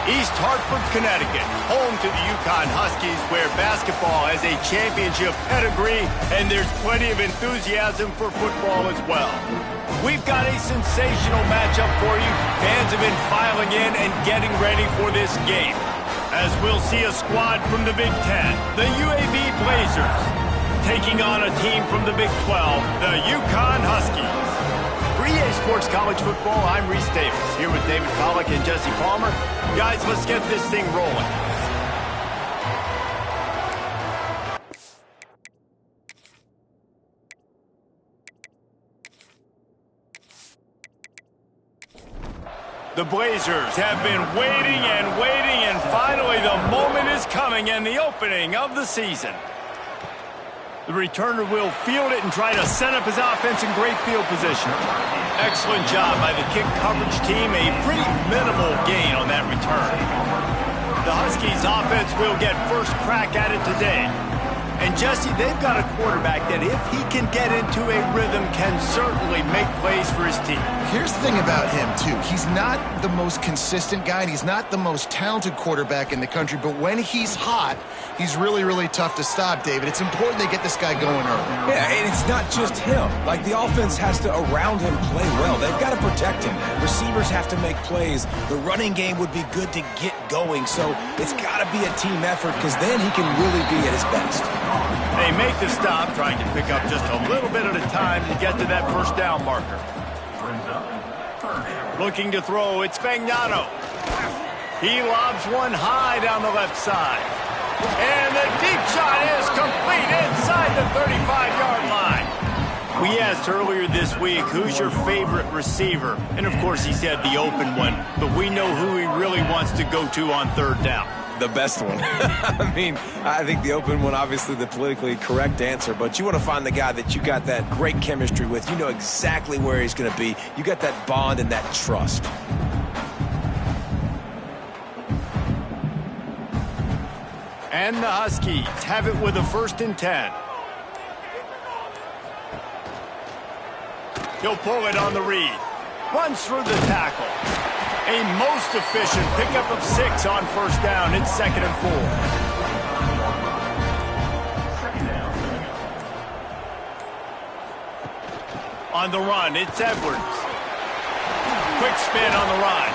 East Hartford, Connecticut, home to the UConn Huskies, where basketball has a championship pedigree and there's plenty of enthusiasm for football as well. We've got a sensational matchup for you. Fans have been filing in and getting ready for this game, as we'll see a squad from the Big Ten, the UAB Blazers, taking on a team from the Big 12, the UConn Huskies. For EA Sports College Football, I'm Reese Davis, here with David Pollack and Jesse Palmer. Guys, let's get this thing rolling. The Blazers have been waiting and finally the moment is coming and the opening of the season. The returner will field it and try to set up his offense in great field position. Excellent job by the kick coverage team. A pretty minimal gain on that return. The Huskies offense will get first crack at it today. And Jesse, they've got a quarterback that if he can get into a rhythm can certainly make plays for his team. Here's the thing about him, too. He's not the most consistent guy, and he's not the most talented quarterback in the country, but when he's hot, he's really, really tough to stop, David. It's important they get this guy going early. Yeah, and it's not just him. Like, the offense has to, around him, play well. They've got to protect him. Receivers have to make plays. The running game would be good to get going, so it's got to be a team effort because then he can really be at his best. They make the stop, trying to pick up just a little bit at a time to get to that first down marker. Looking to throw, it's Fagnano. He lobs one high down the left side. And the deep shot is complete inside the 35-yard line. We asked earlier this week, who's your favorite receiver? And, of course, he said the open one. But we know who he really wants to go to on third down. The best one. I mean, I think the open one, obviously the politically correct answer, but you want to find the guy that you got that great chemistry with. You know exactly where he's going to be. You got that bond and that trust. And the Huskies have it with a 1st and 10. He'll pull it on the read. Runs through the tackle. A most efficient pickup of 6 on first down. It's 2nd and 4. On the run, it's Edwards. Quick spin on the run.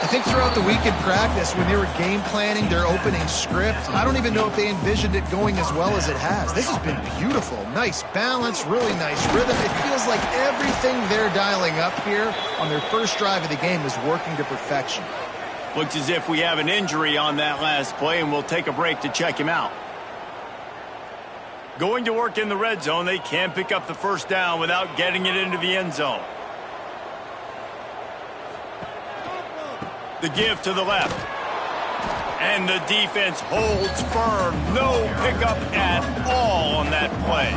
I think throughout the week in practice, when they were game planning their opening script, I don't even know if they envisioned it going as well as it has. This has been beautiful. Nice balance, really nice rhythm. It feels like everything they're dialing up here on their first drive of the game is working to perfection. Looks as if we have an injury on that last play, and we'll take a break to check him out. Going to work in the red zone, they can't pick up the first down without getting it into the end zone. The give to the left. And the defense holds firm. No pickup at all on that play.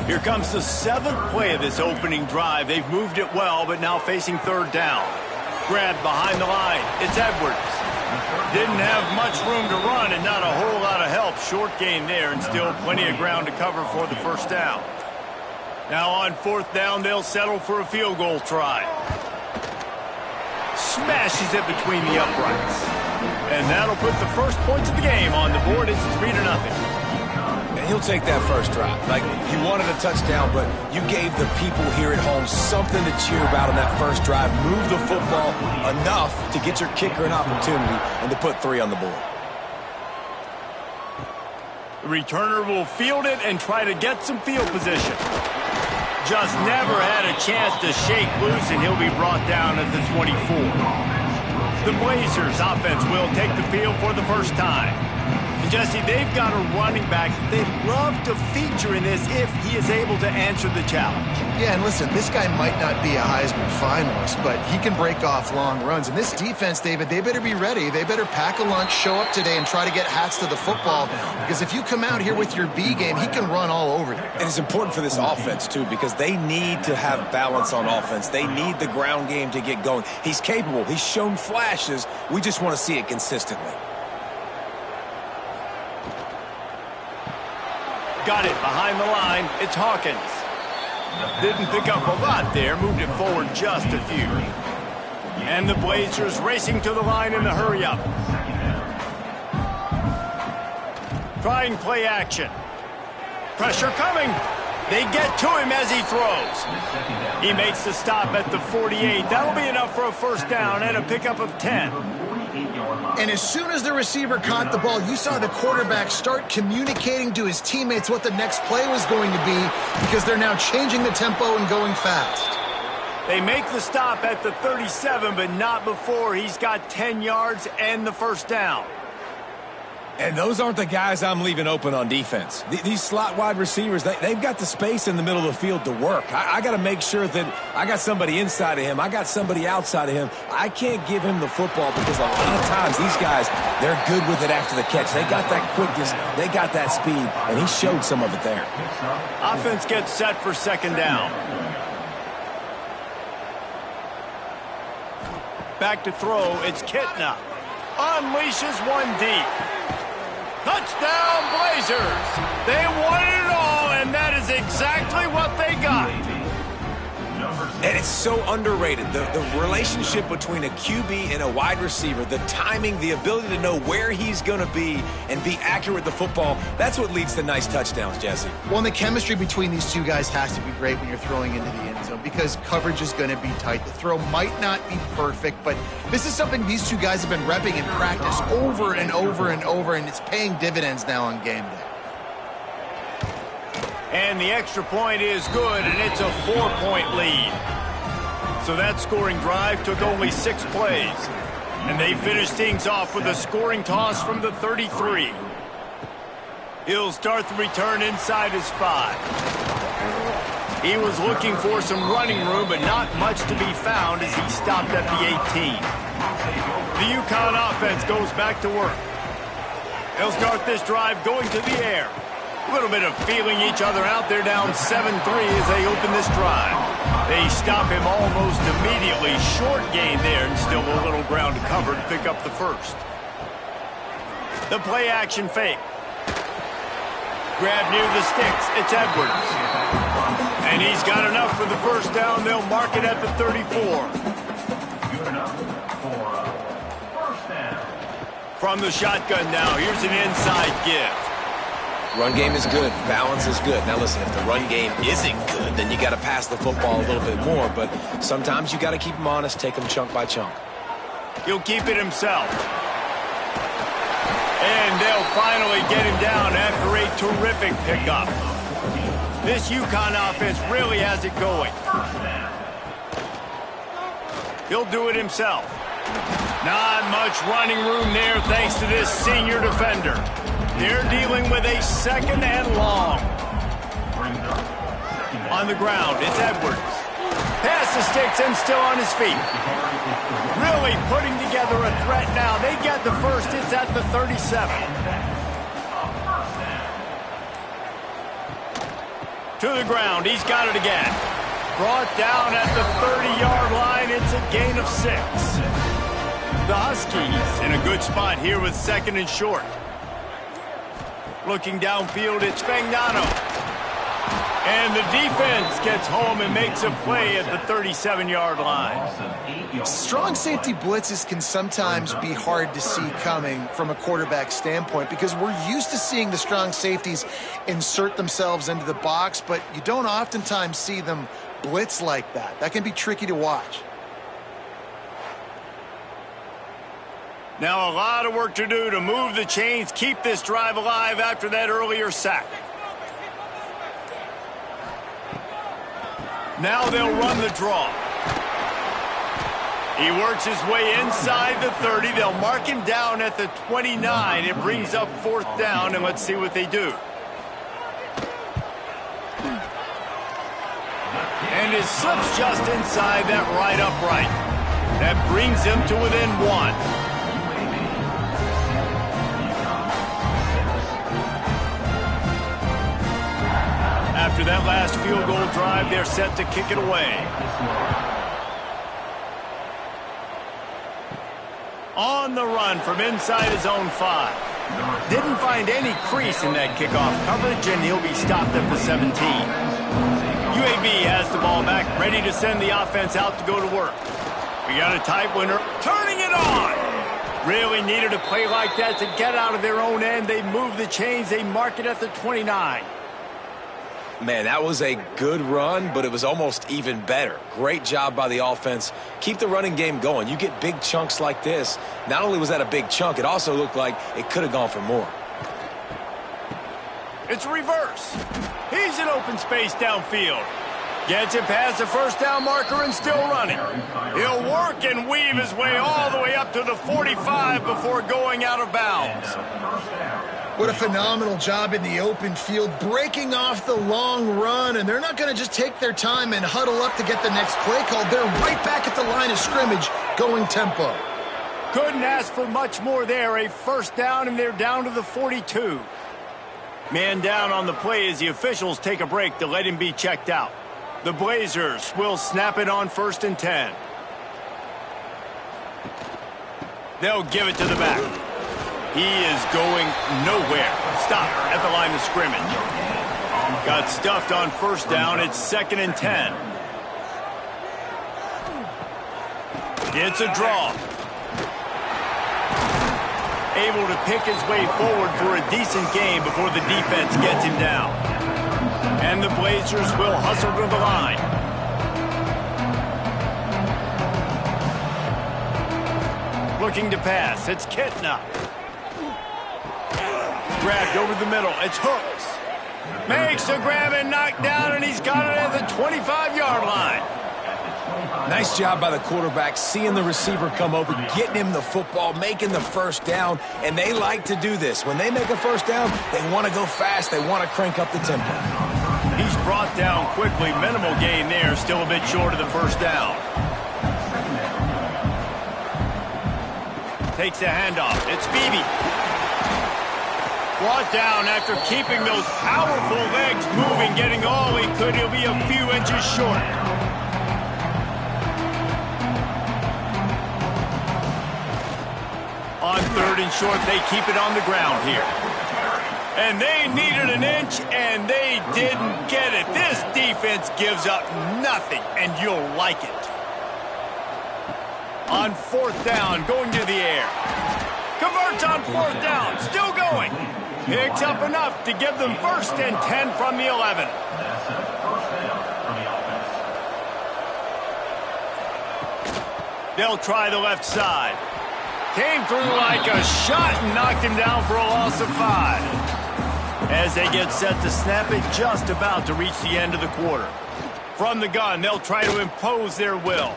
Here comes the 7th play of this opening drive. They've moved it well, but now facing third down. Grabbed behind the line. It's Edwards. Didn't have much room to run and not a whole lot of help. Short gain there and still plenty of ground to cover for the first down. Now on 4th down, they'll settle for a field goal try. Smashes it between the uprights. And that'll put the first points of the game on the board. It's 3-0. And he'll take that first drive. Like, you wanted a touchdown, but you gave the people here at home something to cheer about on that first drive. Move the football enough to get your kicker an opportunity and to put 3 on the board. The returner will field it and try to get some field position. Just never had a chance to shake loose, and he'll be brought down at the 24. The Blazers offense will take the field for the first time. And Jesse, they've got a running back that they'd love to feature in this if he is able to answer the challenge. Yeah, and listen, this guy might not be a Heisman finalist, but he can break off long runs. And this defense, David, they better be ready. They better pack a lunch, show up today, and try to get hats to the football. Because if you come out here with your B game, he can run all over you. And it's important for this offense, too, because they need to have balance on offense. They need the ground game to get going. He's capable. He's shown flashes. We just want to see it consistently. Got it behind the line. It's Hawkins. Didn't pick up a lot there. Moved it forward just a few. And the Blazers racing to the line in the hurry-up. Trying play action. Pressure coming. They get to him as he throws. He makes the stop at the 48. That'll be enough for a first down and a pickup of 10. And as soon as the receiver caught the ball, you saw the quarterback start communicating to his teammates what the next play was going to be because they're now changing the tempo and going fast. They make the stop at the 37, but not before he's got 10 yards and the first down. And those aren't the guys I'm leaving open on defense. These slot wide receivers, they've got the space in the middle of the field to work. I got to make sure that I got somebody inside of him. I got somebody outside of him. I can't give him the football because a lot of times these guys, they're good with it after the catch. They got that quickness. They got that speed, and he showed some of it there. Offense gets set for second down. Back to throw. It's Kitna. Unleashes one deep. Touchdown, Blazers! They won it all, and that is exactly what they got. And it's so underrated. The relationship between a QB and a wide receiver, the timing, the ability to know where he's going to be and be accurate with the football, that's what leads to nice touchdowns, Jesse. Well, and the chemistry between these two guys has to be great when you're throwing into the end zone because coverage is going to be tight. The throw might not be perfect, but this is something these two guys have been repping in practice over and over and over, and it's paying dividends now on game day. And the extra point is good, and it's a 4-point lead. So that scoring drive took only 6 plays. And they finished things off with a scoring toss from the 33. He'll start the return inside his 5. He was looking for some running room, but not much to be found as he stopped at the 18. The UConn offense goes back to work. They'll start this drive going to the air. A little bit of feeling each other out. They're down 7-3 as they open this drive. They stop him almost immediately. Short gain there and still a little ground to cover to pick up the first. The play action fake. Grab near the sticks. It's Edwards. And he's got enough for the first down. They'll mark it at the 34. From the shotgun now, here's an inside give. Run game is good. Balance is good. Now listen, if the run game isn't good, then you got to pass the football a little bit more. But sometimes you got to keep them honest, take them chunk by chunk. He'll keep it himself. And they'll finally get him down after a terrific pickup. This UConn offense really has it going. He'll do it himself. Not much running room there thanks to this senior defender. They're dealing with a second and long. On the ground, it's Edwards. Pass the sticks and still on his feet. Really putting together a threat now. They get the first. It's at the 37. To the ground. He's got it again. Brought down at the 30-yard line. It's a gain of 6. The Huskies in a good spot here with second and short. Looking downfield, it's Fagnano. And the defense gets home and makes a play at the 37-yard line. Strong safety blitzes can sometimes be hard to see coming from a quarterback standpoint because we're used to seeing the strong safeties insert themselves into the box, but you don't oftentimes see them blitz like that. That can be tricky to watch. Now a lot of work to do to move the chains, keep this drive alive after that earlier sack. Now they'll run the draw. He works his way inside the 30. They'll mark him down at the 29. It brings up 4th down, and let's see what they do. And it slips just inside that right upright. That brings him to within 1. After that last field goal drive, they're set to kick it away. On the run from inside his own 5. Didn't find any crease in that kickoff coverage, and he'll be stopped at the 17. UAB has the ball back, ready to send the offense out to go to work. We got a tight winner. Turning it on. Really needed a play like that to get out of their own end. They move the chains. They mark it at the 29. Man, that was a good run, but it was almost even better. Great job by the offense. Keep the running game going. You get big chunks like this. Not only was that a big chunk, it also looked like it could have gone for more. It's reverse. He's in open space downfield. Gets it past the first down marker and still running. He'll work and weave his way all the way up to the 45 before going out of bounds. What a phenomenal job in the open field, breaking off the long run, and they're not going to just take their time and huddle up to get the next play called. They're right back at the line of scrimmage, going tempo. Couldn't ask for much more there. A first down, and they're down to the 42. Man down on the play as the officials take a break to let him be checked out. The Blazers will snap it on 1st and 10. They'll give it to the back. He is going nowhere. Stop at the line of scrimmage. Got stuffed on first down. It's 2nd and 10. It's a draw. Able to pick his way forward for a decent game before the defense gets him down. And the Blazers will hustle to the line. Looking to pass. It's Kitna. Grabbed over the middle. It's Hooks. Makes the grab and knocked down, and he's got it at the 25-yard line. Nice job by the quarterback, seeing the receiver come over, getting him the football, making the first down, and they like to do this. When they make a first down, they want to go fast. They want to crank up the tempo. He's brought down quickly. Minimal gain there, still a bit short of the first down. Takes the handoff. It's Beebe. Brought down after keeping those powerful legs moving, getting all he could. He'll be a few inches short. On 3rd and short, they keep it on the ground here. And they needed an inch, and they didn't get it. This defense gives up nothing, and you'll like it. On 4th down, going to the air. Converts on 4th down, still going. Picks up enough to give them 1st and 10 from the 11. They'll try the left side. Came through like a shot and knocked him down for a loss of 5. As they get set to snap it, just about to reach the end of the quarter. From the gun, they'll try to impose their will.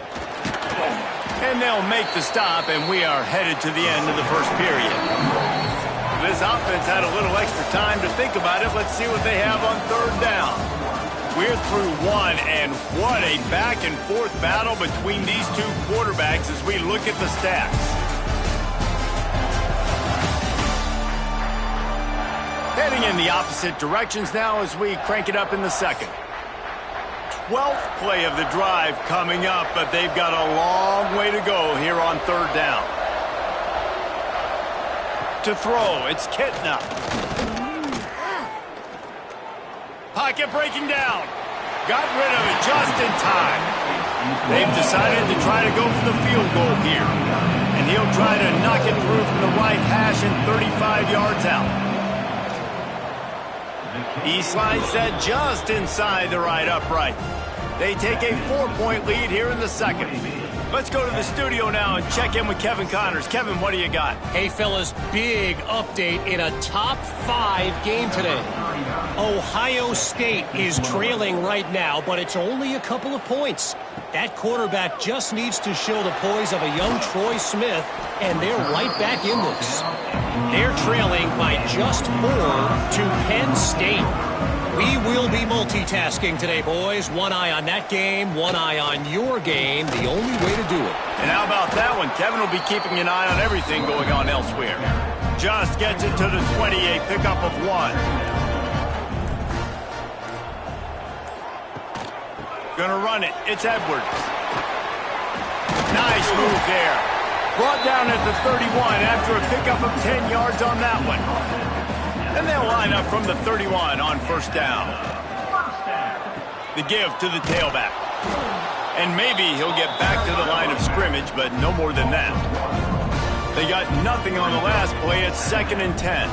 And they'll make the stop, and we are headed to the end of the first period. This offense had a little extra time to think about it. Let's see what they have on 3rd down. We're through one, and what a back-and-forth battle between these two quarterbacks as we look at the stats. Heading in the opposite directions now as we crank it up in the second. 12th play of the drive coming up, but they've got a long way to go here on 3rd down. To throw, it's Kitna. Pocket breaking down. Got rid of it just in time. They've decided to try to go for the field goal here. And he'll try to knock it through from the right hash and 35 yards out. Eastline set just inside the right upright. They take a 4-point lead here in the second. Let's go to the studio now and check in with Kevin Connors. Kevin, what do you got? Hey, fellas, big update in a top 5 game today. Ohio State is trailing right now, but it's only a couple of points. That quarterback just needs to show the poise of a young Troy Smith, and they're right back in this. They're trailing by just 4 to Penn State. We will be multitasking today, boys. One eye on that game, one eye on your game. The only way to do it. And how about that one? Kevin will be keeping an eye on everything going on elsewhere. Just gets it to the 28, pickup of 1. Gonna run it. It's Edwards. Nice move there. Brought down at the 31 after a pickup of 10 yards on that one. And they'll line up from the 31 on 1st down. The give to the tailback. And maybe he'll get back to the line of scrimmage, but no more than that. They got nothing on the last play. It's 2nd and 10.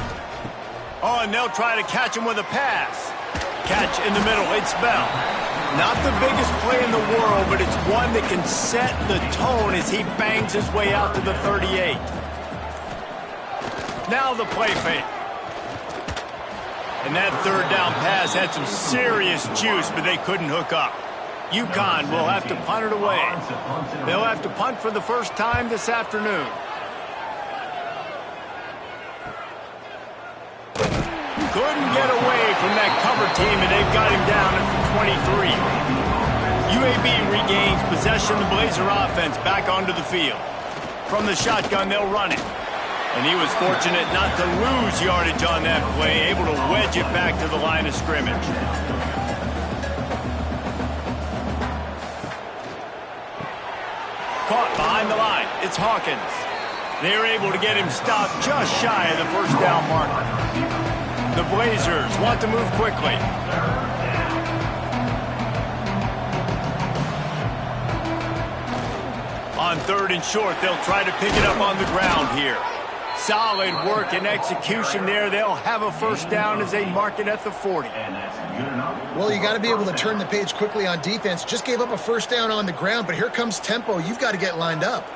Oh, and they'll try to catch him with a pass. Catch in the middle. It's Bell. Not the biggest play in the world, but it's one that can set the tone as he bangs his way out to the 38. Now the play fake. And that 3rd down pass had some serious juice, but they couldn't hook up. UConn will have to punt it away. They'll have to punt for the first time this afternoon. Couldn't get away from that cover team, and they've got him down at the 23. UAB regains possession. The Blazer offense back onto the field. From the shotgun, they'll run it. And he was fortunate not to lose yardage on that play, able to wedge it back to the line of scrimmage. Caught behind the line. It's Hawkins. They're able to get him stopped just shy of the 1st down marker. The Blazers want to move quickly. On 3rd and short, they'll try to pick it up on the ground here. Solid work and execution there. They'll have a 1st down as they mark it at the 40. Well, you got to be able to turn the page quickly on defense. Just gave up a 1st down on the ground, but here comes tempo. You've got to get lined up.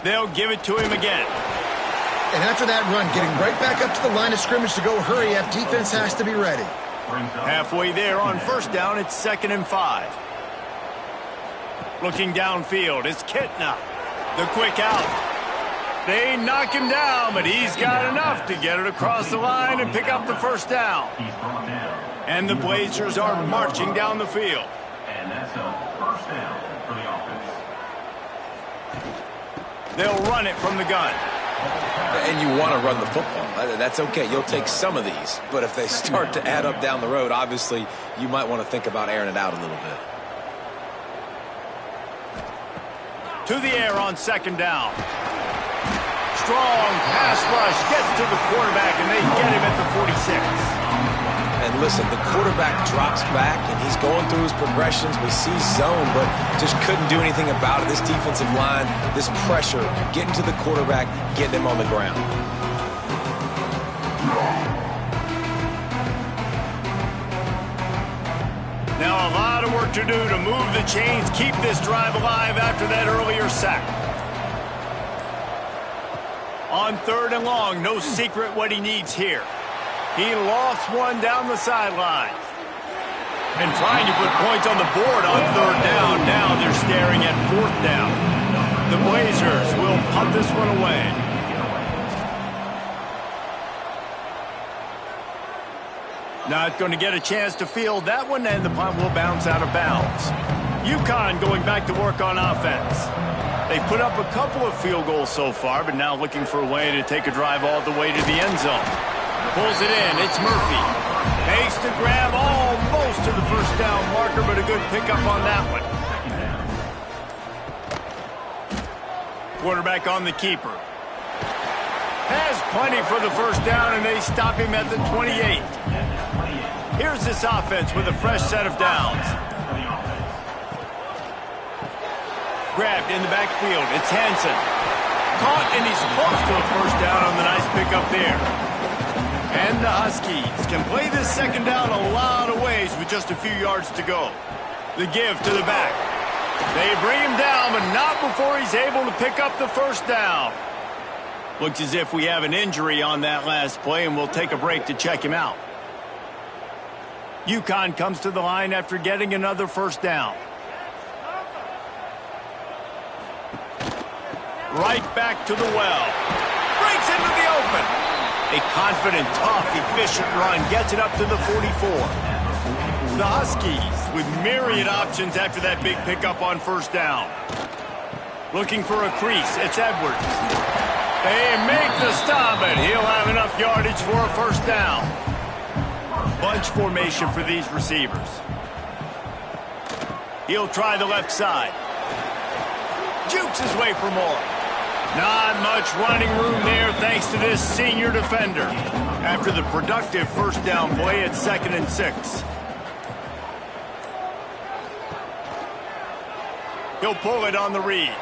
They'll give it to him again. And after that run, getting right back up to the line of scrimmage to go hurry up, defense has to be ready. Halfway there on 1st down, it's 2nd and 5. Looking downfield, it's Kitna. The quick out. They knock him down, but he's got enough to get it across the line and pick up the 1st down. And the Blazers are marching down the field. And that's a 1st down for the offense. They'll run it from the gun. And you want to run the football. That's okay. You'll take some of these. But if they start to add up down the road, obviously, you might want to think about airing it out a little bit. To the air on 2nd down. Strong pass rush gets to the quarterback, and they get him at the 46. And listen, the quarterback drops back, and he's going through his progressions. We see zone, but just couldn't do anything about it. This defensive line, this pressure, getting to the quarterback, getting him on the ground. Now a lot of work to do to move the chains, keep this drive alive after that earlier sack. On 3rd and long, no secret what he needs here. He lost one down the sideline. And trying to put points on the board on 3rd down. Now they're staring at 4th down. The Blazers will punt this one away. Not going to get a chance to field that one, and the punt will bounce out of bounds. UConn going back to work on offense. They've put up a couple of field goals so far, but now looking for a way to take a drive all the way to the end zone. Pulls it in. It's Murphy. Makes the grab almost to the 1st down marker, but a good pickup on that one. Quarterback on the keeper. Has plenty for the 1st down, and they stop him at the 28. Here's this offense with a fresh set of downs. Grabbed in the backfield. It's Hansen. Caught, and he's close to a 1st down on the nice pickup there. And the Huskies can play this 2nd down a lot of ways with just a few yards to go. The give to the back. They bring him down, but not before he's able to pick up the 1st down. Looks as if we have an injury on that last play, and we'll take a break to check him out. UConn comes to the line after getting another 1st down. Right back to the well. Breaks into the open. A confident, tough, efficient run gets it up to the 44. The Huskies with myriad options after that big pickup on 1st down. Looking for a crease. It's Edwards. They make the stop, and he'll have enough yardage for a 1st down. Bunch formation for these receivers. He'll try the left side. Jukes his way for more. Not much running room there thanks to this senior defender. After the productive 1st down play at 2nd and 6. He'll pull it on the read.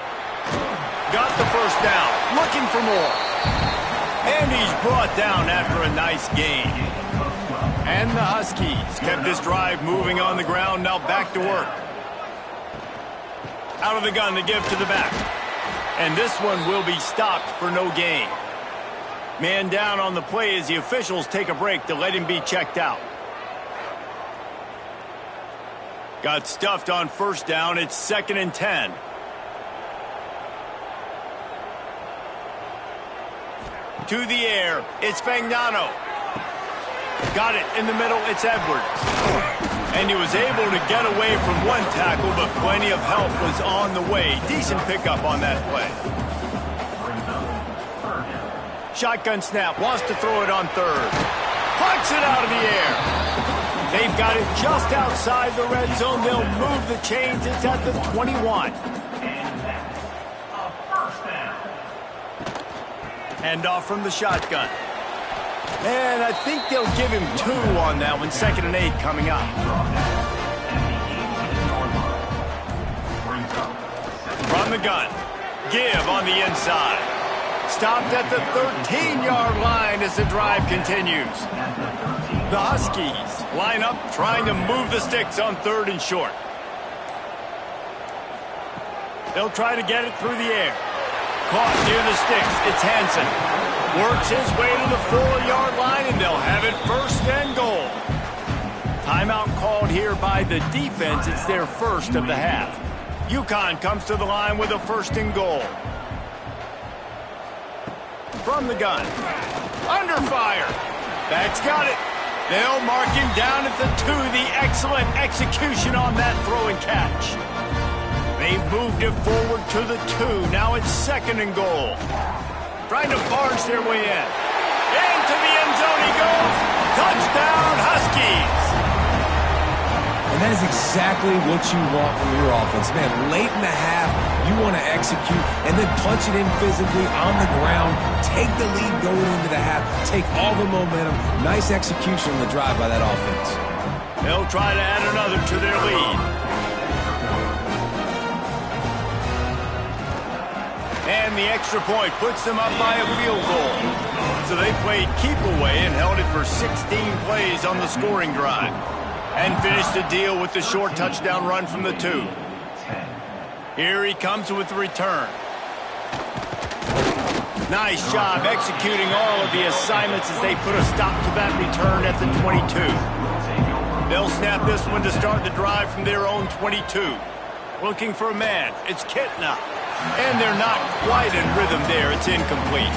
Got the first down. Looking for more. And he's brought down after a nice gain. And the Huskies kept this drive moving on the ground. Now back to work. Out of the gun to give to the back. And this one will be stopped for no gain. Man down on the play as the officials take a break to let him be checked out. Got stuffed on first down. It's 2nd and 10. To the air. It's Fagnano. Got it in the middle. It's Edwards. And he was able to get away from one tackle, but plenty of help was on the way. Decent pickup on that play. Shotgun snap. Wants to throw it on third. Pucks it out of the air. They've got it just outside the red zone. They'll move the chains. It's at the 21. Hand off from the shotgun. And I think they'll give him 2 on that one. 2nd and 8 coming up. From the gun. Give on the inside. Stopped at the 13-yard line as the drive continues. The Huskies line up trying to move the sticks on 3rd and short. They'll try to get it through the air. Caught near the sticks. It's Hansen. Works his way to the 4-yard line, and they'll have it 1st and goal. Timeout called here by the defense. It's their first of the half. UConn comes to the line with a 1st and goal. From the gun. Under fire. That's got it. They'll mark him down at the 2. The excellent execution on that throw and catch. They've moved it forward to the 2. Now it's 2nd and goal. Trying to barge their way in. Into the end zone he goes. Touchdown, Huskies. And that is exactly what you want from your offense. Man, late in the half, you want to execute and then punch it in physically on the ground. Take the lead going into the half. Take all the momentum. Nice execution on the drive by that offense. They'll try to add another to their lead. And the extra point puts them up by a field goal. So they played keep away and held it for 16 plays on the scoring drive. And finished the deal with the short touchdown run from the 2. Here he comes with the return. Nice job executing all of the assignments as they put a stop to that return at the 22. They'll snap this one to start the drive from their own 22. Looking for a man. It's Kitna. And they're not quite in rhythm there. It's incomplete.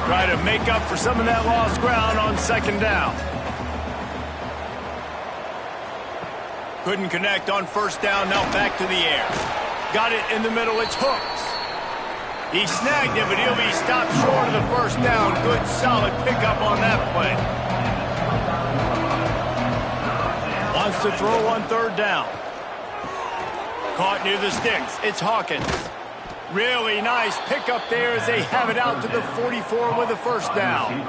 Try to make up for some of that lost ground on 2nd down. Couldn't connect on 1st down. Now back to the air. Got it in the middle. It's Hooks. He snagged it, but he'll be stopped short of the 1st down. Good, solid pickup on that play. Wants to throw on 3rd down. Caught near the sticks. It's Hawkins. Really nice pickup there as they have it out to the 44 with the 1st down.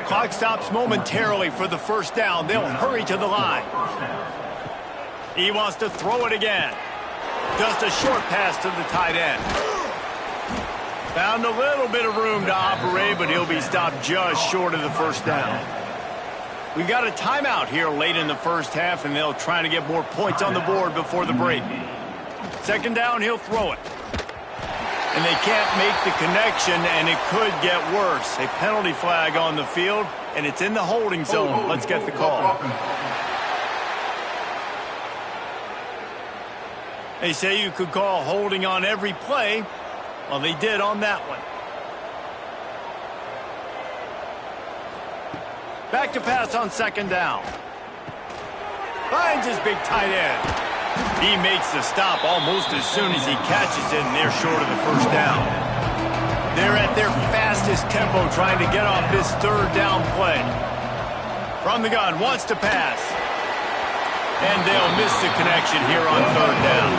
Clock stops momentarily for the 1st down. They'll hurry to the line. He wants to throw it again. Just a short pass to the tight end. Found a little bit of room to operate, but he'll be stopped just short of the 1st down. We've got a timeout here late in the 1st half, and they'll try to get more points on the board before the break. 2nd down, he'll throw it. And they can't make the connection, and it could get worse. A penalty flag on the field, and it's in the holding zone. Let's get the call. They say you could call holding on every play. Well, they did on that one. Back to pass on 2nd down. Finds his big tight end. He makes the stop almost as soon as he catches it, and they're short of the 1st down. They're at their fastest tempo trying to get off this 3rd down play. From the gun, wants to pass. And they'll miss the connection here on 3rd down.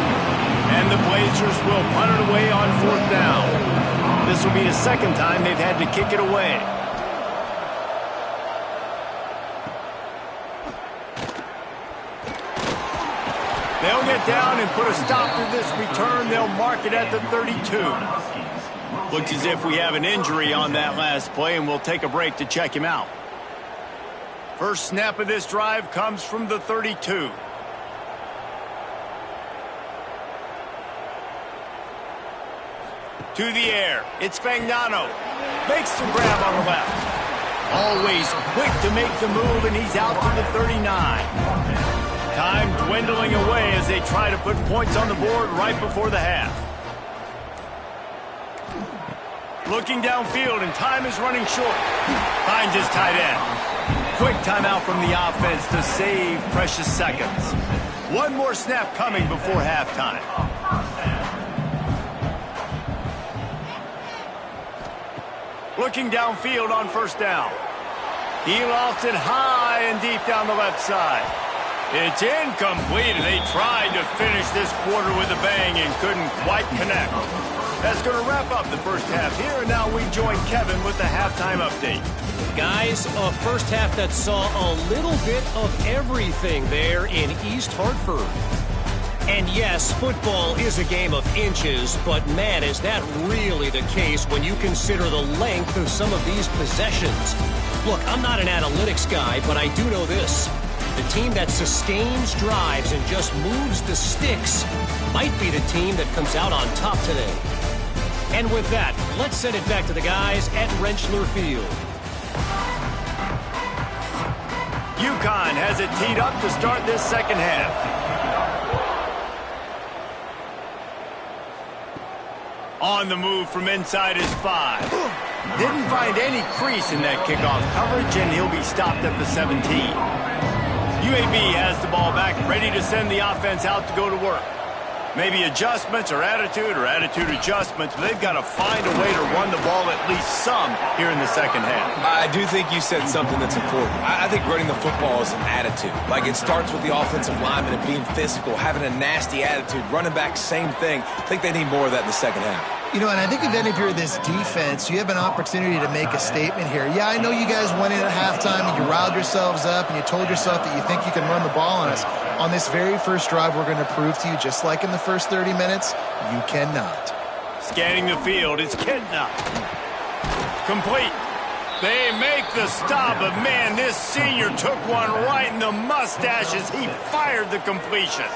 And the Blazers will punt it away on 4th down. This will be the 2nd time they've had to kick it away. They'll get down and put a stop to this return. They'll mark it at the 32. Looks as if we have an injury on that last play, and we'll take a break to check him out. First snap of this drive comes from the 32. To the air. It's Fagnano. Makes the grab on the left. Always quick to make the move, and he's out to the 39. Time dwindling away as they try to put points on the board right before the half. Looking downfield, and time is running short. Finds his tight end. Quick timeout from the offense to save precious seconds. One more snap coming before halftime. Looking downfield on first down. He lost it high and deep down the left side. It's incomplete, and they tried to finish this quarter with a bang and couldn't quite connect. That's going to wrap up the first half here, and now we join Kevin with the halftime update. Guys, a first half that saw a little bit of everything there in East Hartford. And yes, football is a game of inches, but man, is that really the case when you consider the length of some of these possessions. Look, I'm not an analytics guy, but I do know this. The team that sustains drives and just moves the sticks might be the team that comes out on top today. And with that, let's send it back to the guys at Rentschler Field. UConn has it teed up to start this second half. On the move from inside his 5. Didn't find any crease in that kickoff coverage, and he'll be stopped at the 17. UAB has the ball back, ready to send the offense out to go to work. Maybe adjustments or attitude adjustments, but they've got to find a way to run the ball at least some here in the second half. I do think you said something that's important. I think running the football is an attitude. Like, it starts with the offensive lineman and being physical, having a nasty attitude. Running back, same thing. I think they need more of that in the second half. You know, and I think then if you're this defense, you have an opportunity to make a statement here. Yeah, I know you guys went in at halftime and you riled yourselves up and you told yourself that you think you can run the ball on us. On this very first drive, we're going to prove to you, just like in the first 30 minutes, you cannot. Scanning the field, it's Kentner. Complete. They make the stop, but man, this senior took one right in the mustache as he fired the completion.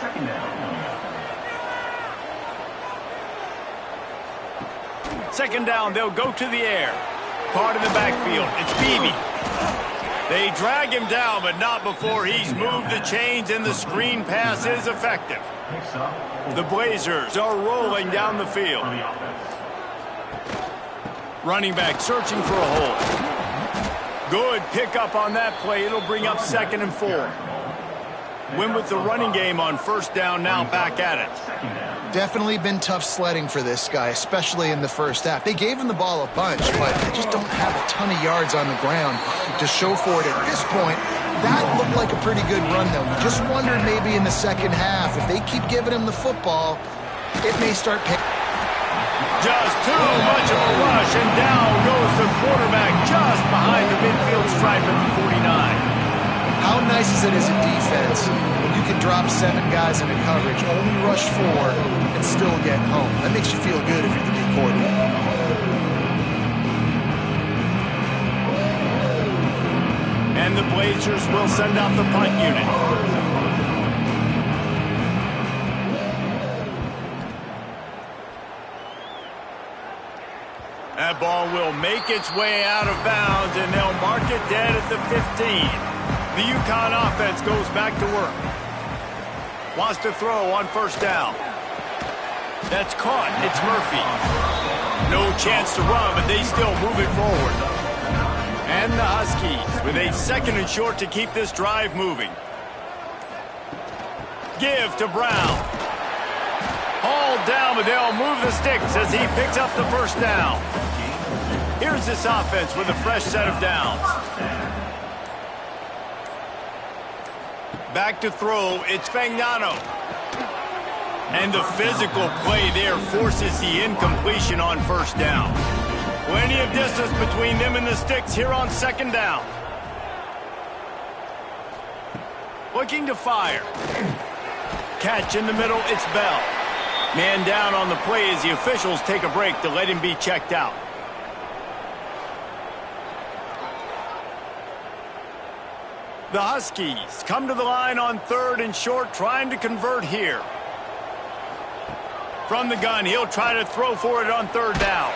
Second down, they'll go to the air. Caught in the backfield. It's Beebe. They drag him down, but not before he's moved the chains, and the screen pass is effective. The Blazers are rolling down the field. Running back searching for a hole. Good pickup on that play. It'll bring up 2nd and 4. Win with the running game on first down, now back at it. Definitely been tough sledding for this guy, especially in the first half. They gave him the ball a bunch, but they just don't have a ton of yards on the ground to show for it at this point. That looked like a pretty good run, though. You just wondered maybe in the second half, if they keep giving him the football, it may start picking. Just too much of a rush, and down goes the quarterback just behind the midfield stripe at the 49. How nice is it as a defense when you can drop 7 guys into coverage, only rush 4, and still get home? That makes you feel good if you're the big quarterback. And the Blazers will send out the punt unit. That ball will make its way out of bounds, and they'll mark it dead at the 15. The UConn offense goes back to work. Wants to throw on first down. That's caught. It's Murphy. No chance to run, but they still move it forward. And the Huskies with a 2nd and short to keep this drive moving. Give to Brown. Hauled down, but they'll move the sticks as he picks up the first down. Here's this offense with a fresh set of downs. Back to throw, it's Fagnano. And the physical play there forces the incompletion on first down. Plenty of distance between them and the sticks here on 2nd down. Looking to fire. Catch in the middle, it's Bell. Man down on the play as the officials take a break to let him be checked out. The Huskies come to the line on 3rd and short, trying to convert here. From the gun, he'll try to throw for it on 3rd down.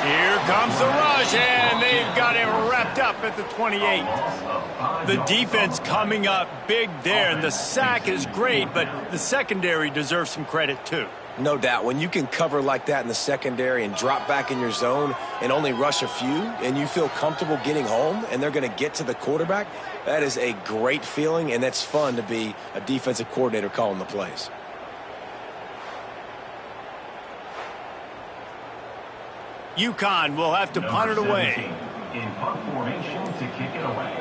Here comes the rush, and they've got it wrapped up at the 28. The defense coming up big there, and the sack is great, but the secondary deserves some credit too. No doubt. When you can cover like that in the secondary and drop back in your zone and only rush a few, and you feel comfortable getting home, and they're going to get to the quarterback, that is a great feeling, and that's fun to be a defensive coordinator calling the plays. UConn will have to punt it away. In punt formation to kick it away.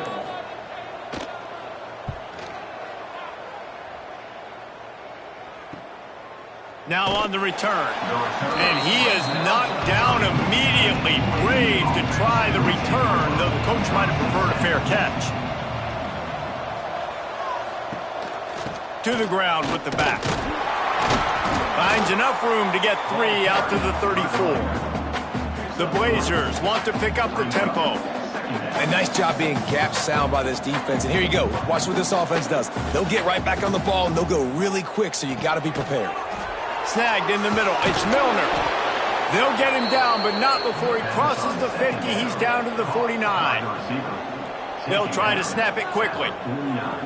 Now on the return. And he is knocked down immediately. Brave to try the return, though the coach might have preferred a fair catch. To the ground with the back. Finds enough room to get 3 out to the 34. The Blazers want to pick up the tempo. A nice job being gap sound by this defense. And here you go. Watch what this offense does. They'll get right back on the ball, and they'll go really quick, so you got to be prepared. Snagged in the middle. It's Milner. They'll get him down, but not before he crosses the 50. He's down to the 49. They'll try to snap it quickly.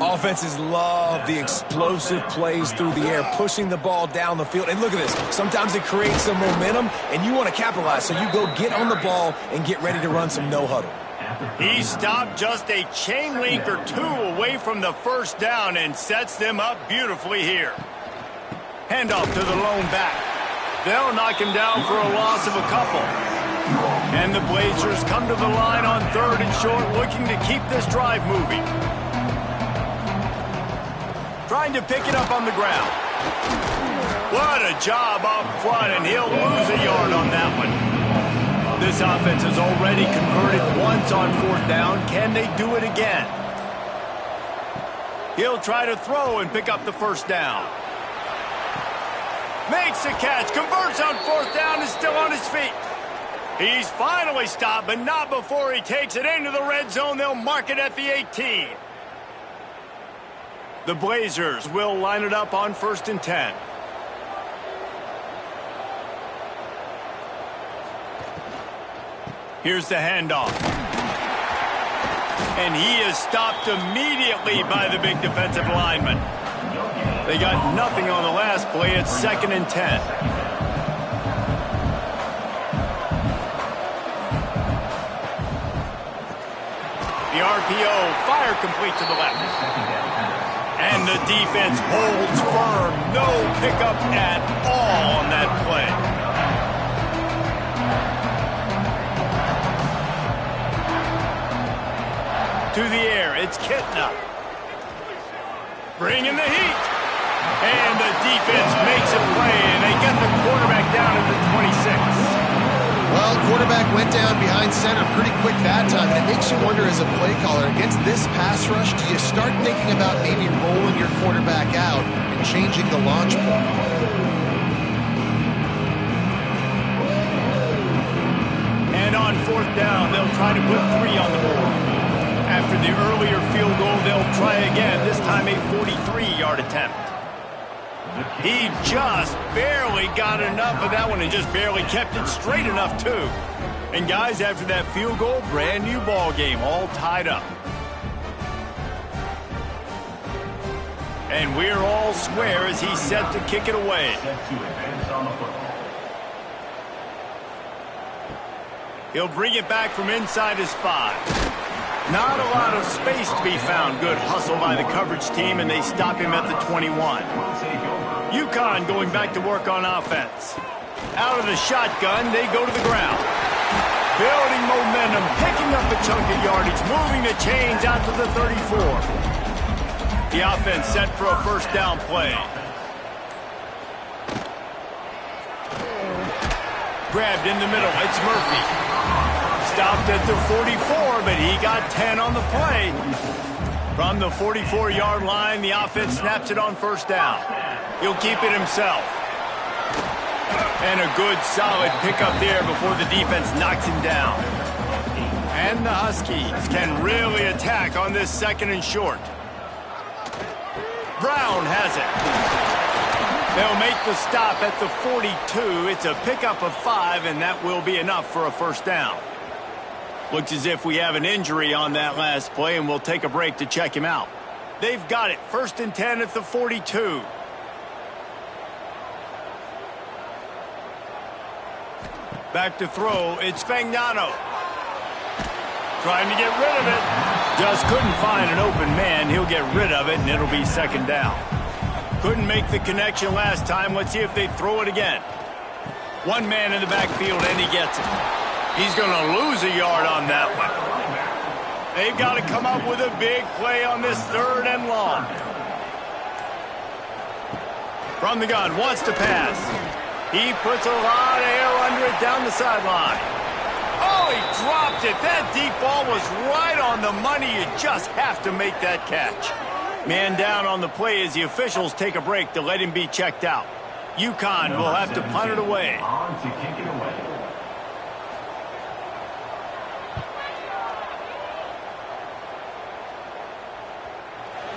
Offenses love the explosive plays through the air, pushing the ball down the field. And look at this. Sometimes it creates some momentum, and you want to capitalize. So you go get on the ball and get ready to run some no-huddle. He stopped just a chain link or 2 away from the first down and sets them up beautifully here. Handoff to the lone back. They'll knock him down for a loss of a couple. And the Blazers come to the line on 3rd and short, looking to keep this drive moving. Trying to pick it up on the ground. What a job up front, and he'll lose a yard on that one. This offense has already converted once on 4th down. Can they do it again? He'll try to throw and pick up the first down. Makes the catch, converts on 4th down, is still on his feet. He's finally stopped, but not before he takes it into the red zone. They'll mark it at the 18. The Blazers will line it up on 1st and 10. Here's the handoff. And he is stopped immediately by the big defensive lineman. They got nothing on the last play. It's 2nd and 10. The RPO, fire complete to the left. And the defense holds firm. No pickup at all on that play. To the air, it's Kitna. Bringing the heat. And the defense makes a play, and they get the quarterback down at the 26. Well, quarterback went down behind center pretty quick that time, and it makes you wonder as a play caller, against this pass rush, do you start thinking about maybe rolling your quarterback out and changing the launch point? And on 4th down, they'll try to put 3 on the board. After the earlier field goal, they'll try again, this time a 43-yard attempt. He just barely got enough of that one and just barely kept it straight enough, too. And, guys, after that field goal, brand new ball game, all tied up. And we're all square as he's set to kick it away. He'll bring it back from inside his 5. Not a lot of space to be found. Good hustle by the coverage team, and they stop him at the 21. UConn going back to work on offense. Out of the shotgun, they go to the ground. Building momentum, picking up a chunk of yardage, moving the chains out to the 34. The offense set for a first down play. Grabbed in the middle, it's Murphy. Stopped at the 44, but he got 10 on the play. From the 44-yard line, the offense snaps it on first down. He'll keep it himself. And a good, solid pickup there before the defense knocks him down. And the Huskies can really attack on this 2nd and short. Brown has it. They'll make the stop at the 42. It's a pickup of 5, and that will be enough for a first down. Looks as if we have an injury on that last play, and we'll take a break to check him out. They've got it. 1st and 10 at the 42. Back to throw. It's Fagnano. Trying to get rid of it. Just couldn't find an open man. He'll get rid of it, and it'll be 2nd down. Couldn't make the connection last time. Let's see if they throw it again. One man in the backfield, and he gets it. He's going to lose a yard on that one. They've got to come up with a big play on this 3rd and long. From the gun, wants to pass. He puts a lot of air under it down the sideline. Oh, he dropped it. That deep ball was right on the money. You just have to make that catch. Man down on the play as the officials take a break to let him be checked out. UConn will have to punt it away. On to kick it away.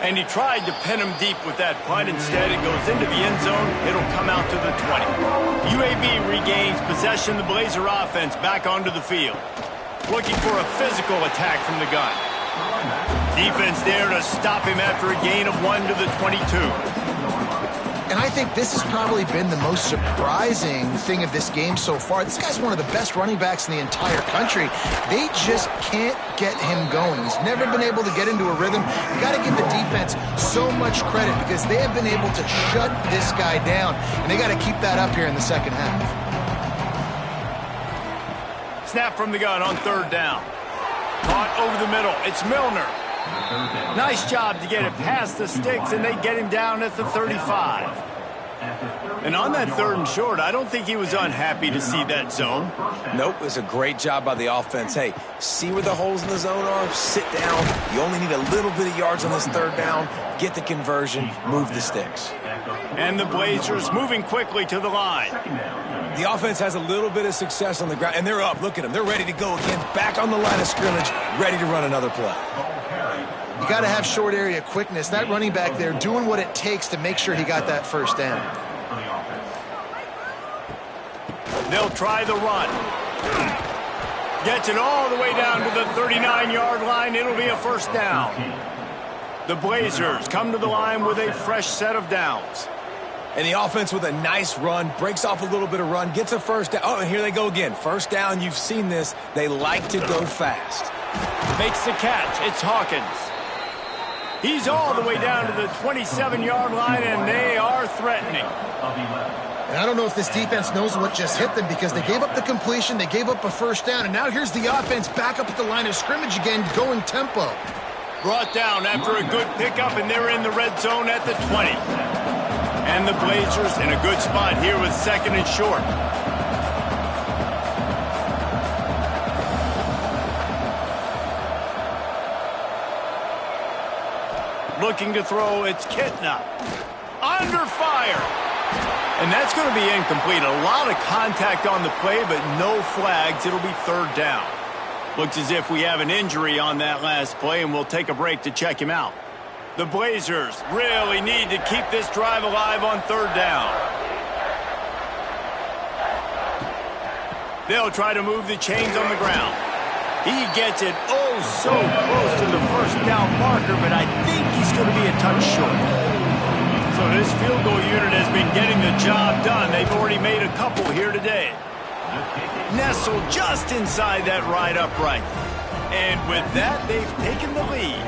And he tried to pin him deep with that punt. Instead, it goes into the end zone. It'll come out to the 20. UAB regains possession. The Blazer offense back onto the field. Looking for a physical attack from the gun. Defense there to stop him after a gain of 1 to the 22. And I think this has probably been the most surprising thing of this game so far. This guy's one of the best running backs in the entire country. They just can't get him going. He's never been able to get into a rhythm. You got to give the defense so much credit because they have been able to shut this guy down, and they got to keep that up here in the 2nd half. Snap from the gun on 3rd down. Caught over the middle. It's Milner. Nice job to get it past the sticks, and they get him down at the 35. And on that 3rd and short, I don't think he was unhappy to see that zone. Nope, it was a great job by the offense. Hey, see where the holes in the zone are? Sit down. You only need a little bit of yards on this 3rd down. Get the conversion. Move the sticks. And the Blazers moving quickly to the line. The offense has a little bit of success on the ground, and they're up. Look at them. They're ready to go again. Back on the line of scrimmage, ready to run another play. You got to have short area quickness. That running back there doing what it takes to make sure he got that 1st down. They'll try the run. Gets it all the way down to the 39-yard line. It'll be a 1st down. The Blazers come to the line with a fresh set of downs. And the offense with a nice run, breaks off a little bit of run, gets a 1st down. Oh, and here they go again. 1st down, you've seen this. They like to go fast. Makes the catch. It's Hawkins. He's all the way down to the 27-yard line, and they are threatening. And I don't know if this defense knows what just hit them because they gave up the completion, they gave up a 1st down, and now here's the offense back up at the line of scrimmage again, going tempo. Brought down after a good pickup, and they're in the red zone at the 20. And the Blazers in a good spot here with 2nd and short. Looking to throw, it's Kitna. Under fire. And that's going to be incomplete. A lot of contact on the play, but no flags. It'll be 3rd down. Looks as if we have an injury on that last play, and we'll take a break to check him out. The Blazers really need to keep this drive alive on 3rd down. They'll try to move the chains on the ground. He gets it oh so close to the 1st down marker, but I think he's going to be a touch short. So this field goal unit has been getting the job done. They've already made a couple here today. Nestled just inside that right upright. And with that, they've taken the lead.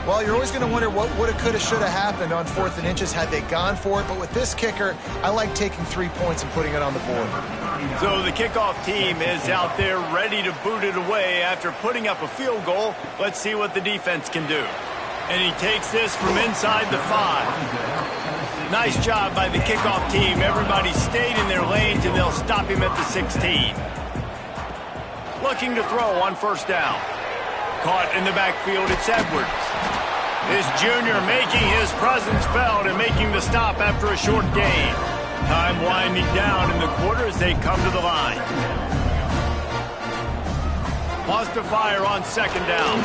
Well, you're always going to wonder what woulda, coulda, shoulda happened on 4th and inches had they gone for it. But with this kicker, I like taking 3 points and putting it on the board. So the kickoff team is out there ready to boot it away after putting up a field goal. Let's see what the defense can do. And he takes this from inside the 5. Nice job by the kickoff team. Everybody stayed in their lanes, and they'll stop him at the 16. Looking to throw on 1st down. Caught in the backfield, it's Edwards. This junior making his presence felt and making the stop after a short gain. Time winding down in the quarter as they come to the line. Pause to fire on second down.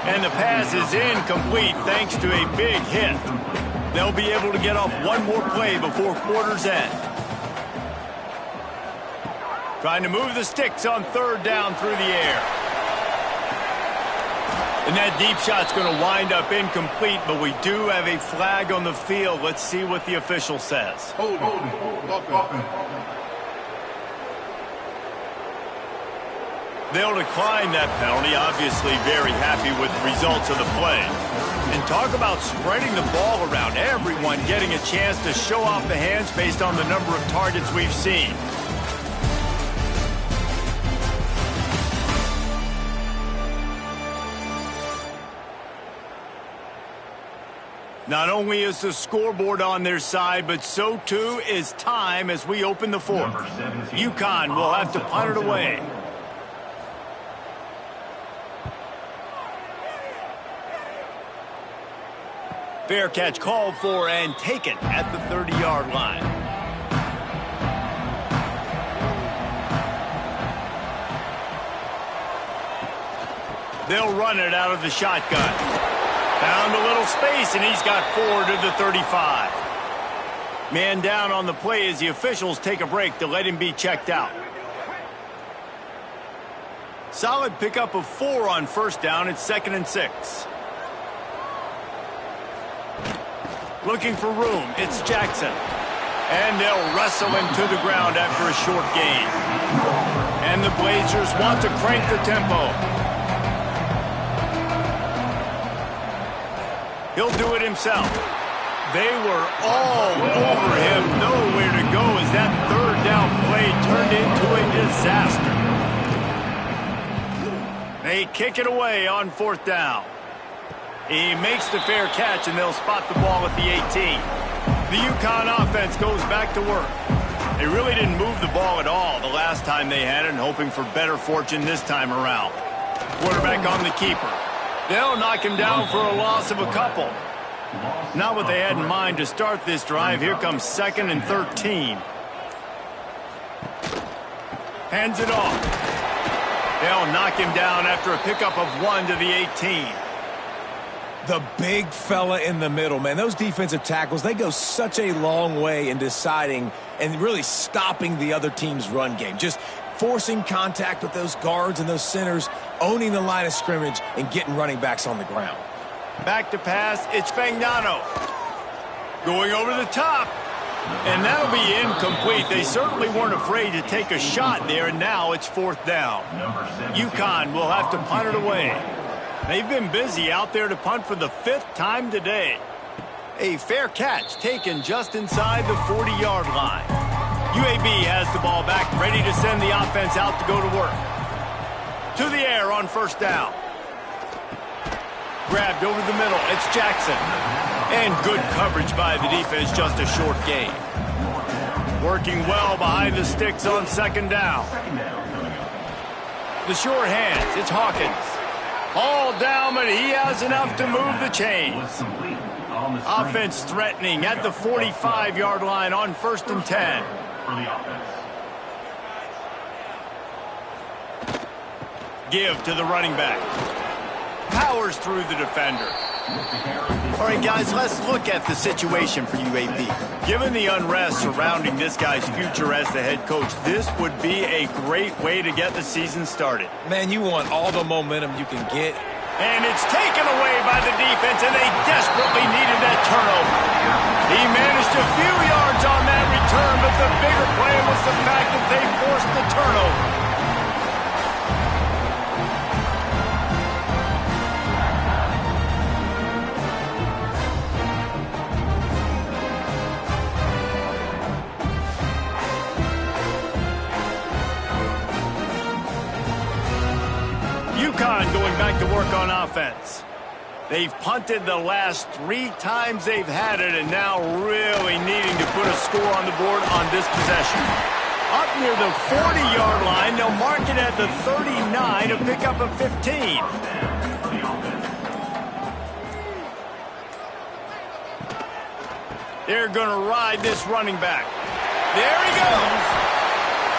And the pass is incomplete thanks to a big hit. They'll be able to get off one more play before quarter's end. Trying to move the sticks on third down through the air. And that deep shot's going to wind up incomplete, but we do have a flag on the field. Let's see what the official says. Hold. They'll decline that penalty, obviously very happy with the results of the play. And talk about spreading the ball around, everyone getting a chance to show off the hands based on the number of targets we've seen. Not only is the scoreboard on their side, but so too is time as we open the fourth. UConn will have to punt it away. Fair catch called for and taken at the 30-yard line. They'll run it out of the shotgun. Found a little space, and he's got 4 to the 35. Man down on the play as the officials take a break to let him be checked out. Solid pickup of 4 on first down. It's 2nd and 6. Looking for room. It's Jackson. And they'll wrestle him to the ground after a short gain. And the Blazers want to crank the tempo. He'll do it himself. They were all over him. Nowhere to go as that third down play turned into a disaster. They kick it away on fourth down. He makes the fair catch, and they'll spot the ball at the 18. The UConn offense goes back to work. They really didn't move the ball at all the last time they had it, and hoping for better fortune this time around. Quarterback on the keeper. They'll knock him down for a loss of a couple. Not what they had in mind to start this drive. Here comes 2nd and 13. Hands it off. They'll knock him down after a pickup of 1 to the 18. The big fella in the middle, man. Those defensive tackles, they go such a long way in deciding and really stopping the other team's run game. Just forcing contact with those guards and those centers, owning the line of scrimmage, and getting running backs on the ground. Back to pass, it's Fagnano. Going over the top. And that'll be incomplete. They certainly weren't afraid to take a shot there, and now it's 4th down. UConn will have to punt it away. They've been busy out there to punt for the 5th time today. A fair catch taken just inside the 40-yard line. UAB has the ball back, ready to send the offense out to go to work. To the air on first down. Grabbed over the middle. It's Jackson. And good coverage by the defense, just a short gain. Working well behind the sticks on second down. The short hands. It's Hawkins. All down, but he has enough to move the chains. Offense threatening at the 45-yard line on 1st and 10. For the offense. Give to the running back. Powers through the defender. All right, guys, let's look at the situation for UAB. Given the unrest surrounding this guy's future as the head coach, this would be a great way to get the season started. Man, you want all the momentum you can get. And it's taken away by the defense, and they desperately needed that turnover. He managed a few yards on that return, but the bigger play was the fact that they forced the turnover. UConn going back to work on offense. They've punted the last 3 times they've had it, and now really needing to put a score on the board on this possession. Up near the 40-yard line, they'll mark it at the 39 to pick up a 15. They're going to ride this running back. There he goes.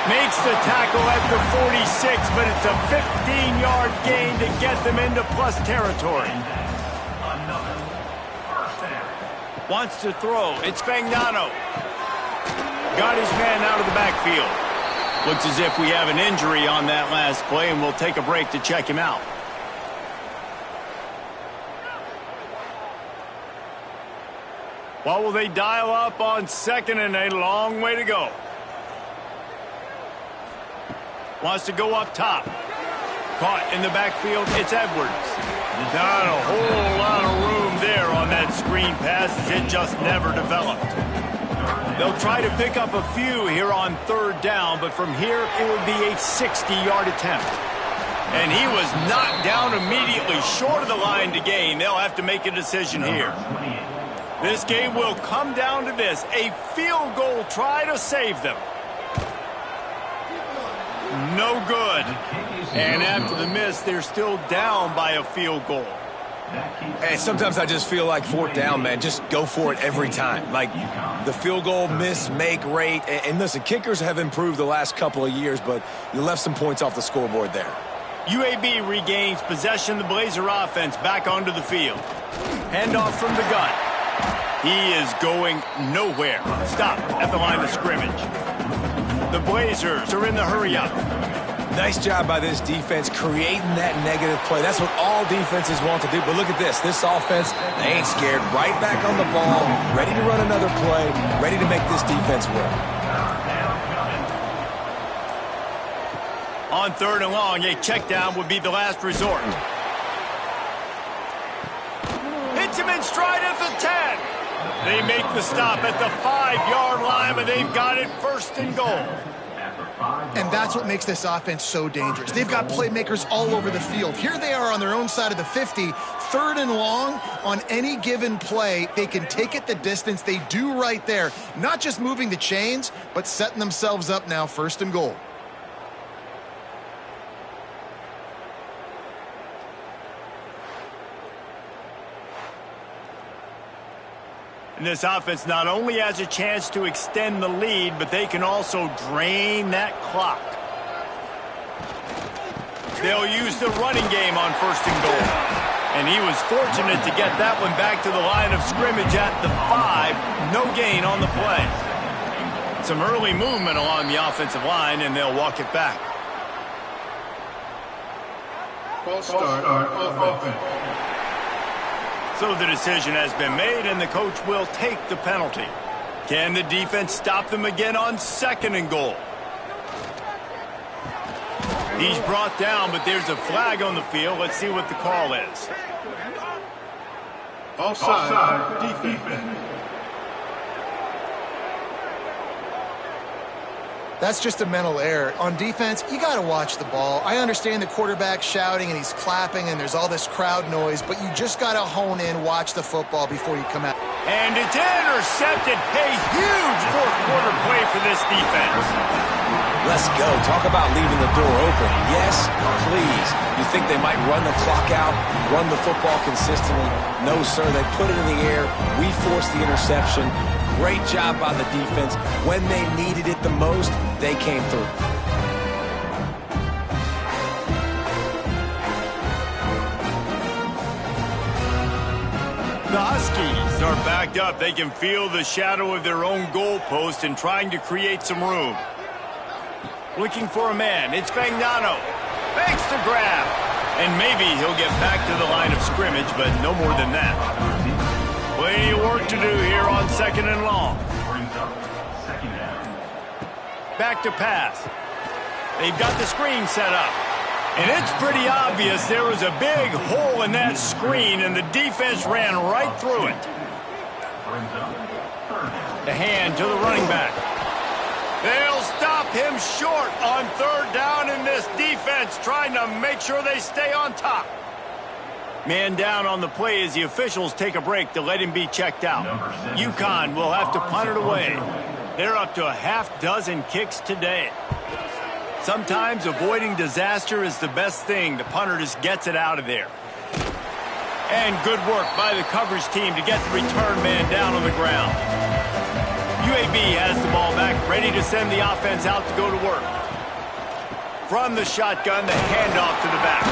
Makes the tackle at the 46, but it's a 15-yard gain to get them into plus territory. Wants to throw. It's Fagnano. Got his man out of the backfield. Looks as if we have an injury on that last play, and we'll take a break to check him out. What will they dial up on second and a long way to go? Wants to go up top. Caught in the backfield, it's Edwards. Not a whole lot of room there on that screen pass. It just never developed. They'll try to pick up a few here on third down, but from here it would be a 60-yard attempt. And he was knocked down immediately short of the line to gain. They'll have to make a decision here. This game will come down to this, a field goal try to save them. No good. And after the miss, they're still down by a field goal. Hey, sometimes I just feel like fourth down, man. Just go for it every time. Like the field goal miss, make rate. And listen, kickers have improved the last couple of years, but you left some points off the scoreboard there. UAB regains possession of the Blazer offense back onto the field. Handoff from the gun. He is going nowhere. Stop at the line of scrimmage. The Blazers are in the hurry-up. Nice job by this defense creating that negative play. That's what all defenses want to do. But look at this. This offense, they ain't scared. Right back on the ball, ready to run another play, ready to make this defense work. On third and long, a check down would be the last resort. Hits him in stride at the 10. They make the stop at the 5-yard line, but they've got it first and goal. And that's what makes this offense so dangerous. They've got playmakers all over the field. Here they are on their own side of the 50, third and long. On any given play, they can take it the distance. They do right there. Not just moving the chains, but setting themselves up now first and goal. And this offense not only has a chance to extend the lead, but they can also drain that clock. They'll use the running game on first and goal. And he was fortunate to get that one back to the line of scrimmage at the 5. No gain on the play. Some early movement along the offensive line, and they'll walk it back. False start of offense. So the decision has been made, and the coach will take the penalty. Can the defense stop them again on second and goal? He's brought down, but there's a flag on the field. Let's see what the call is. Offside defense. That's just a mental error. On defense, you got to watch the ball. I understand the quarterback shouting and he's clapping and there's all this crowd noise, but you just got to hone in, watch the football before you come out. And it's intercepted. A huge fourth quarter play for this defense. Let's go. Talk about leaving the door open. Yes, please. You think they might run the clock out, run the football consistently? No, sir. They put it in the air. We forced the interception. Great job by the defense. When they needed it the most, they came through. The Huskies are backed up. They can feel the shadow of their own goalpost and trying to create some room. Looking for a man. It's Fagnano. Makes the grab. And maybe he'll get back to the line of scrimmage, but no more than that. Plenty of work to do here on second and long. Back to pass. They've got the screen set up. And it's pretty obvious there was a big hole in that screen, and the defense ran right through it. The hand to the running back. They'll stop him short on third down, in this defense trying to make sure they stay on top. Man down on the play as the officials take a break to let him be checked out. UConn will have to punt it away. They're up to a half-dozen kicks today. Sometimes avoiding disaster is the best thing. The punter just gets it out of there. And good work by the coverage team to get the return man down on the ground. UAB has the ball back, ready to send the offense out to go to work. From the shotgun, the handoff to the back.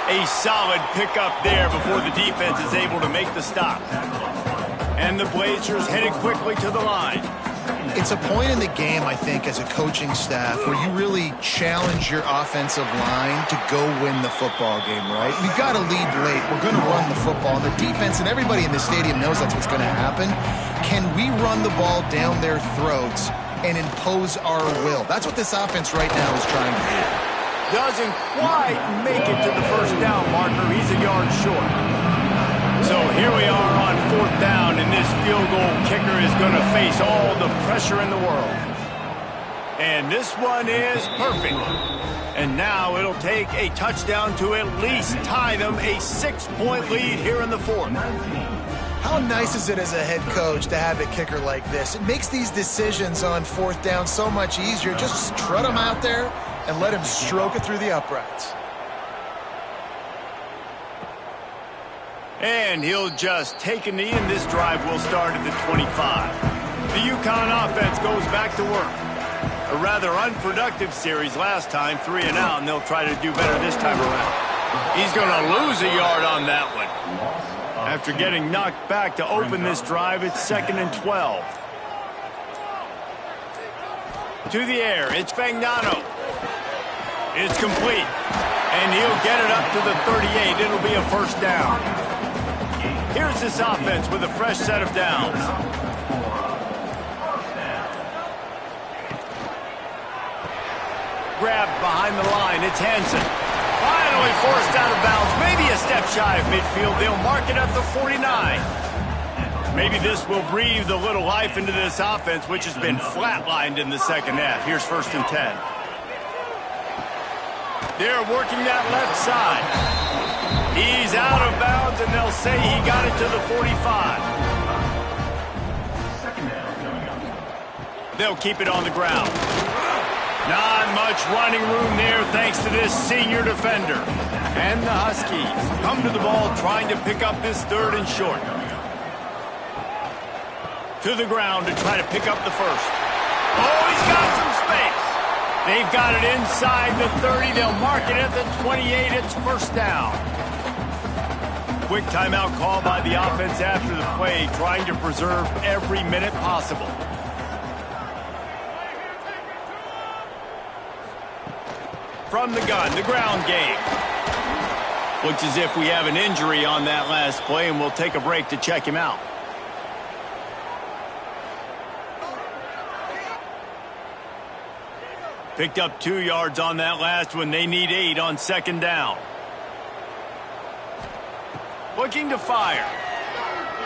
A solid pickup there before the defense is able to make the stop. And the Blazers headed quickly to the line. It's a point in the game, I think, as a coaching staff where you really challenge your offensive line to go win the football game, right? We've got to lead late. We're going to run the football. And the defense and everybody in the stadium knows that's what's going to happen. Can we run the ball down their throats and impose our will? That's what this offense right now is trying to do. Doesn't quite make it to the first down marker. He's a yard short. So here we are on 4th down, and this field goal kicker is going to face all the pressure in the world. And this one is perfect. And now it'll take a touchdown to at least tie them a 6-point lead here in the 4th. How nice is it as a head coach to have a kicker like this? It makes these decisions on 4th down so much easier. Just strut him out there and let him stroke it through the uprights. And he'll just take a knee, and this drive will start at the 25. The UConn offense goes back to work. A rather unproductive series last time, 3 and out, and they'll try to do better this time around. He's going to lose a yard on that one. After getting knocked back to open this drive, it's 2nd and 12. To the air, it's Fagnano. It's complete, and he'll get it up to the 38. It'll be a first down. Here's this offense with a fresh set of downs. Grabbed behind the line. It's Hansen. Finally forced out of bounds. Maybe a step shy of midfield. They'll mark it at the 49. Maybe this will breathe a little life into this offense, which has been flatlined in the second half. Here's 1st and 10. They're working that left side. He's out of bounds, and they'll say he got it to the 45. They'll keep it on the ground. Not much running room there thanks to this senior defender. And the Huskies come to the ball trying to pick up this 3rd and short. To the ground to try to pick up the first. Oh, he's got some space. They've got it inside the 30. They'll mark it at the 28. It's first down. Quick timeout call by the offense after the play, trying to preserve every minute possible. From the gun, the ground game. Looks as if we have an injury on that last play, and we'll take a break to check him out. Picked up 2 yards on that last one. They need 8 on 2nd down. Looking to fire.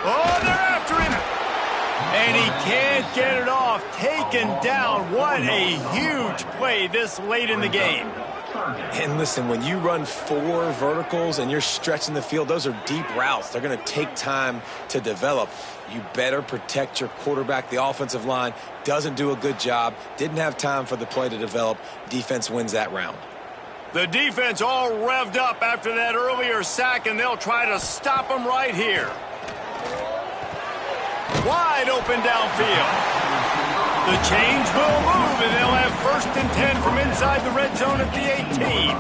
Oh, they're after him. And he can't get it off. Taken down. What a huge play this late in the game. And listen, when you run 4 verticals and you're stretching the field, those are deep routes. They're going to take time to develop. You better protect your quarterback. The offensive line doesn't do a good job. Didn't have time for the play to develop. Defense wins that round. The defense all revved up after that earlier sack, and they'll try to stop him right here. Wide open downfield. The change will move, and they'll have 1st and 10 from inside the red zone at the 18.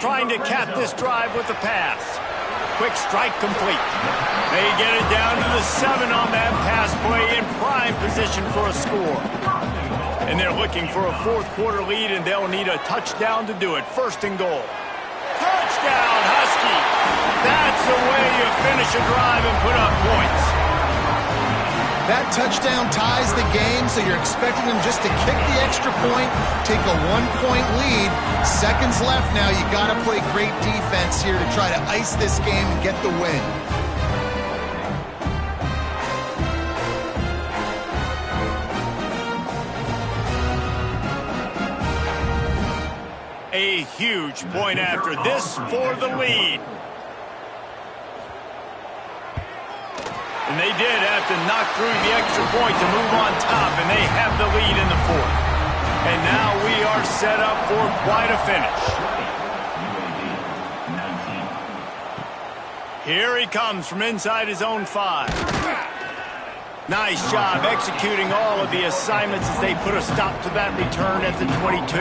Trying to cap this drive with the pass. Quick strike complete. They get it down to the 7 on that pass play, in prime position for a score. And they're looking for a 4th quarter lead, and they'll need a touchdown to do it. 1st and goal. Touchdown, Husky. That's the way you finish a drive and put up points. That touchdown ties the game, so you're expecting them just to kick the extra point, take a 1-point lead. Seconds left now. You got to play great defense here to try to ice this game and get the win. A huge point after this for the lead. And they did have to knock through the extra point to move on top, and they have the lead in the 4th. And now we are set up for quite a finish. Here he comes from inside his own 5. Nice job executing all of the assignments as they put a stop to that return at the 22.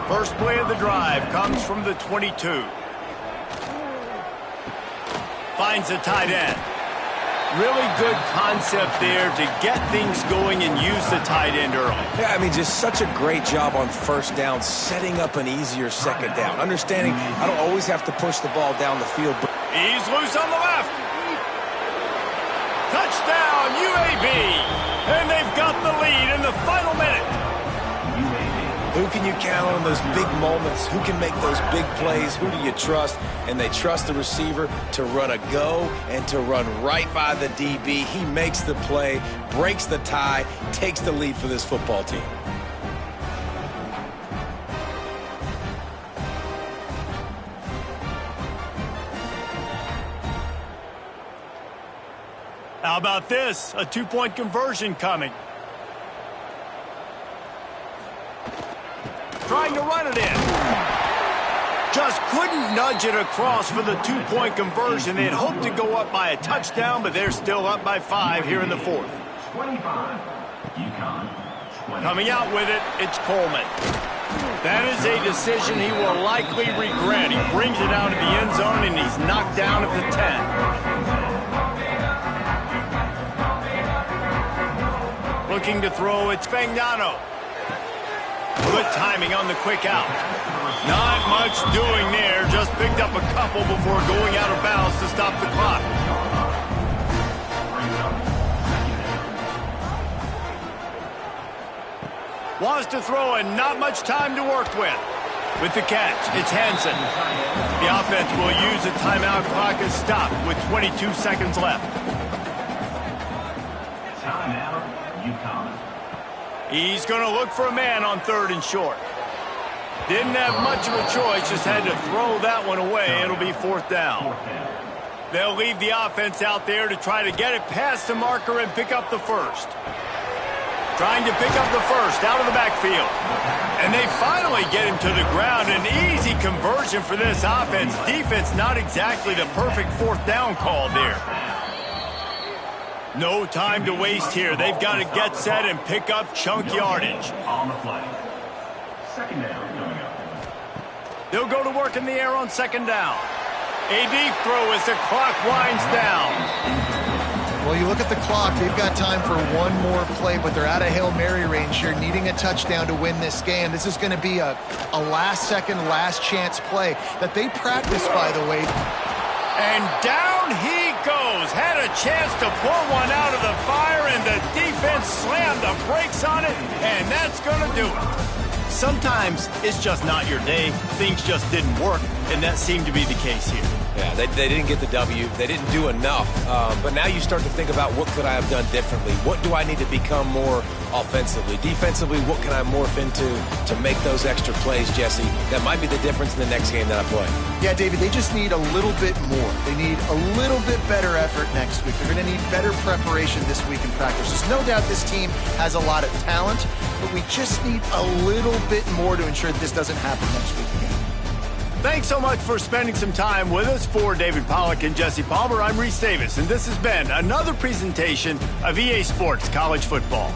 First play of the drive comes from the 22. Finds the tight end. Really good concept there to get things going and use the tight end early. Yeah, I mean, just such a great job on first down, setting up an easier second down. Understanding I don't always have to push the ball down the field. But he's loose on the left. Touchdown, UAB. And they've got the lead in the final minute. Who can you count on in those big moments? Who can make those big plays? Who do you trust? And they trust the receiver to run a go and to run right by the DB. He makes the play, breaks the tie, takes the lead for this football team. How about this? A 2-point conversion coming. Trying to run it in. Just couldn't nudge it across for the 2-point conversion. They had hoped to go up by a touchdown, but they're still up by 5 here in the 4th. 25. UConn. 20. Coming out with it, it's Coleman. That is a decision he will likely regret. He brings it out of the end zone, and he's knocked down at the 10. Looking to throw, it's Fagnano. Good timing on the quick out. Not much doing there. Just picked up a couple before going out of bounds to stop the clock. Wants to throw and not much time to work with. With the catch, it's Hansen. The offense will use a timeout. Clock is stopped with 22 seconds left. Timeout, UConn. He's going to look for a man on 3rd and short. Didn't have much of a choice, just had to throw that one away. It'll be 4th down. They'll leave the offense out there to try to get it past the marker and pick up the first. Trying to pick up the first out of the backfield. And they finally get him to the ground. An easy conversion for this offense. Defense not exactly the perfect 4th down call there. No time to waste here. They've got to get set and pick up chunk yardage. On the play. Second down coming up. They'll go to work in the air on 2nd down. A deep throw as the clock winds down. Well, you look at the clock, they've got time for one more play, but they're out of Hail Mary range here, needing a touchdown to win this game. This is going to be a last-second, last-chance play that they practice, by the way. And down he goes. Had a chance to pull one out of the fire, and the defense slammed the brakes on it, and that's going to do it. Sometimes it's just not your day. Things just didn't work, and that seemed to be the case here. Yeah, they didn't get the W. They didn't do enough. But now you start to think about what could I have done differently? What do I need to become more offensively? Defensively, what can I morph into to make those extra plays, Jesse? That might be the difference in the next game that I play. Yeah, David, they just need a little bit more. They need a little bit better effort next week. They're going to need better preparation this week in practice. There's no doubt this team has a lot of talent, but we just need a little bit more to ensure that this doesn't happen next week again. Thanks so much for spending some time with us. For David Pollack and Jesse Palmer, I'm Reese Davis, and this has been another presentation of EA Sports College Football.